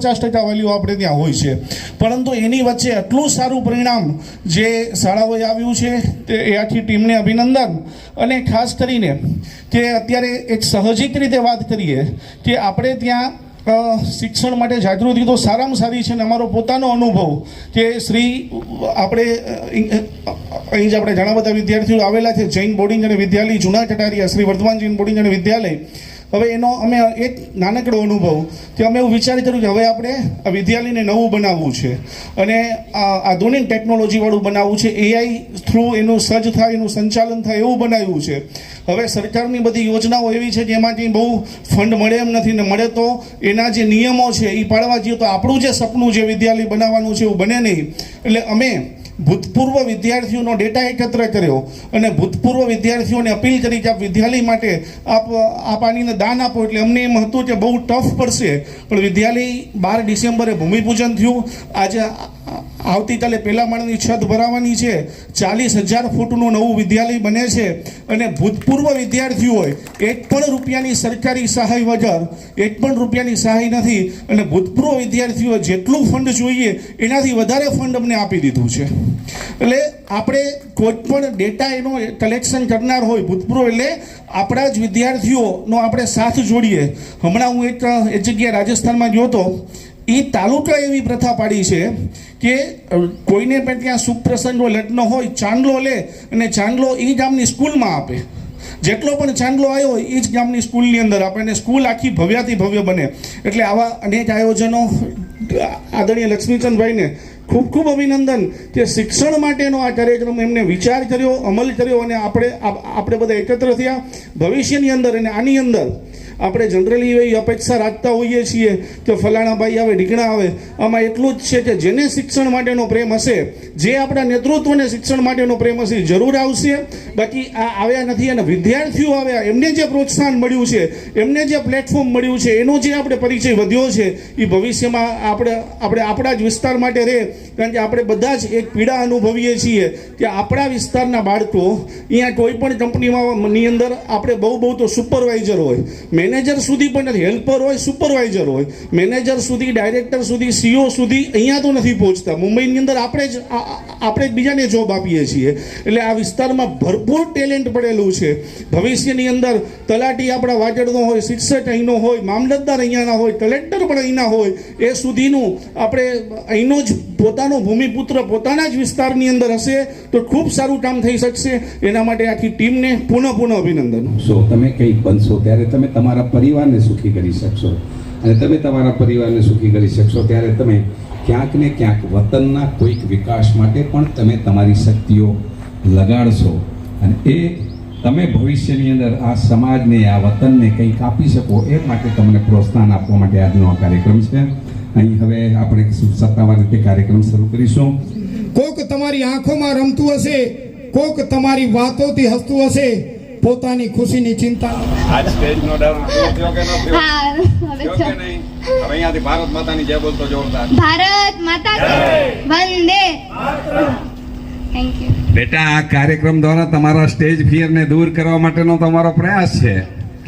50% વાલીઓ આપણે ત્યાં હોય છે, પરંતુ એની વચ્ચે આટલું સારું પરિણામ જે શાળાઓએ આવ્યું છે તે એ આખી ટીમને અભિનંદન. અને ખાસ કરીને કે અત્યારે એક સાહજિક રીતે વાત કરીએ કે આપણે ત્યાં શિક્ષણ માટે જાગૃતિ તો સારામાં સારી છે. ને અમારો પોતાનો અનુભવ કે શ્રી આપણે અહીં જ આપણે ઘણા બધા વિદ્યાર્થીઓ આવેલા છે, જૈન બોર્ડિંગ અને વિદ્યાલય જૂના કટારિયા, શ્રી વર્ધમાન જૈન બોર્ડિંગ અને વિદ્યાલય. હવે એનો અમે એક નાનકડો અનુભવ કે અમે એવું વિચાર કર્યું કે હવે આપણે આ વિદ્યાલયને નવું બનાવવું છે અને આધુનિક ટેકનોલોજીવાળું બનાવવું છે, એઆઈ થ્રુ એનું સજ્જ થાય, એનું સંચાલન થાય એવું બનાવ્યું છે. હવે સરકારની બધી યોજનાઓ એવી છે કે એમાંથી બહુ ફંડ મળે એમ નથી, ને મળે તો એના જે નિયમો છે એ પાળવા જઈએ તો આપણું જે સપનું જે વિદ્યાલય બનાવવાનું છે એવું બને નહીં. એટલે અમે ભૂતપૂર્વ વિદ્યાર્થીઓનો ડેટા એકત્ર કર્યો અને ભૂતપૂર્વ વિદ્યાર્થીઓને અપીલ કરી કે આપ વિદ્યાલય માટે આપ આનીને દાન આપો. એટલે અમને એમ હતું કે બહુ ટફ પડશે, પણ વિદ્યાલય 12 ડિસેમ્બરે ભૂમિપૂજન થયું. આજે આવતીકાલે પહેલા માળની છત ભરાવાની છે, 40,000 ફૂટનું નવું વિદ્યાલય બને છે અને ભૂતપૂર્વ વિદ્યાર્થીઓએ એક પણ રૂપિયાની સરકારી સહાય વગર, એક પણ રૂપિયાની સહાય નથી, અને ભૂતપૂર્વ વિદ્યાર્થીઓએ જેટલું ફંડ જોઈએ એનાથી વધારે ફંડ અમને આપી દીધું છે. એટલે આપણે કોઈ પણ ડેટા એનો કલેક્શન કરનાર હોય ભૂતપૂર્વ, એટલે આપણા જ વિદ્યાર્થીઓનો આપણે સાથ જોડીએ. હમણાં હું એક જગ્યાએ રાજસ્થાનમાં ગયો હતો, એ તાલુકા એવી પ્રથા પાડી છે કે કોઈને પણ ત્યાં સુખ પ્રસંગ હોય, લગ્ન હોય, ચાંદલો લે અને ચાંદલો એ ગામની સ્કૂલમાં આપે. જેટલો પણ ચાંદલો આવ્યો હોય એ જ ગામની સ્કૂલની અંદર આપે અને સ્કૂલ આખી ભવ્યાથી ભવ્ય બને. એટલે આવા અનેક આયોજનો આદરણીય લક્ષ્મીચંદભાઈને ખૂબ ખૂબ અભિનંદન કે શિક્ષણ માટેનો આ કાર્યક્રમ એમને વિચાર કર્યો, અમલ કર્યો અને આપણે બધા એકત્ર થયા. ભવિષ્યની અંદર અને આની અંદર આપણે જનરલી એવી અપેક્ષા રાખતા હોઈએ છીએ કે ફલાણા ભાઈ આવે, ઢીકણા આવે. આમાં એટલું જ છે કે જેને શિક્ષણ માટેનો પ્રેમ હશે, જે આપણા નેતૃત્વને શિક્ષણ માટેનો પ્રેમ હશે, જરૂર આવશે. બાકી આ આવ્યા નથી અને વિદ્યાર્થીઓ આવ્યા, એમને જે પ્રોત્સાહન મળ્યું છે, એમને જે પ્લેટફોર્મ મળ્યું છે, એનો જે આપણે પરિચય વધ્યો છે, એ ભવિષ્યમાં આપણે આપણા જ વિસ્તાર માટે રહે. કારણ કે આપણે બધા જ એક પીડા અનુભવીએ છીએ કે આપણા વિસ્તારના બાળકો અહીંયા કોઈ પણ કંપનીની અંદર આપણે બહુ તો સુપરવાઇઝર હોય, મેનેજર સુધી પણ નથી, હેલ્પર હોય, સુપરવાઇઝર હોય, મેનેજર સુધી, ડાયરેક્ટર સુધી, સીઓ સુધી અહીંયા તો નથી પહોંચતા. મુંબઈની અંદર આપણે જ બીજાને જોબ આપીએ છીએ. એટલે આ વિસ્તારમાં ભરપૂર ટેલેન્ટ પડેલું છે. ભવિષ્યની અંદર તલાટી આપણા વાગડનો હોય, શિક્ષક અહીંનો હોય, મામલતદાર અહીંયાના હોય, કલેક્ટર પણ અહીંના હોય, એ સુધીનું આપણે અહીંનો જ પોતાનો ભૂમિપુત્ર પોતાના જ વિસ્તારની અંદર હશે તો ખૂબ સારું કામ થઈ શકશે. એના માટે આખી ટીમને પુનઃ અભિનંદન. તમે કંઈક બનશો ત્યારે તમે તમારા પરિવારને સુખી કરી શકશો, અને તમે તમારા પરિવારને સુખી કરી શકશો ત્યારે તમે ક્યાંક ને ક્યાંક વતનના કોઈક વિકાસ માટે પણ તમે તમારી શક્તિઓ લગાડશો, અને એ તમે ભવિષ્યની અંદર આ સમાજને, આ વતનને કંઈક આપી શકો એ માટે તમને પ્રોત્સાહન આપવા માટે આજનો આ કાર્યક્રમ છે. અહીં હવે આપણે સત્તાવાર રીતે કાર્યક્રમ શરૂ કરીશું. કોક તમારી આંખોમાં રમતું હશે, કોક તમારી વાતોથી હસતું હશે, પોતાની ખુશીની ચિંતા. આજ સ્ટેજનો ડર થયો કે ન થયો? થયો કે નહીં? હવે અહીંયાથી ભારત માતાની જય બોલતો જોરદાર. ભારત માતા કી વંદે માતરમ. થેન્ક યુ બેટા. આ કાર્યક્રમ દ્વારા તમારા સ્ટેજ ફિયરને દૂર કરવા માટેનો તમારો પ્રયાસ છે.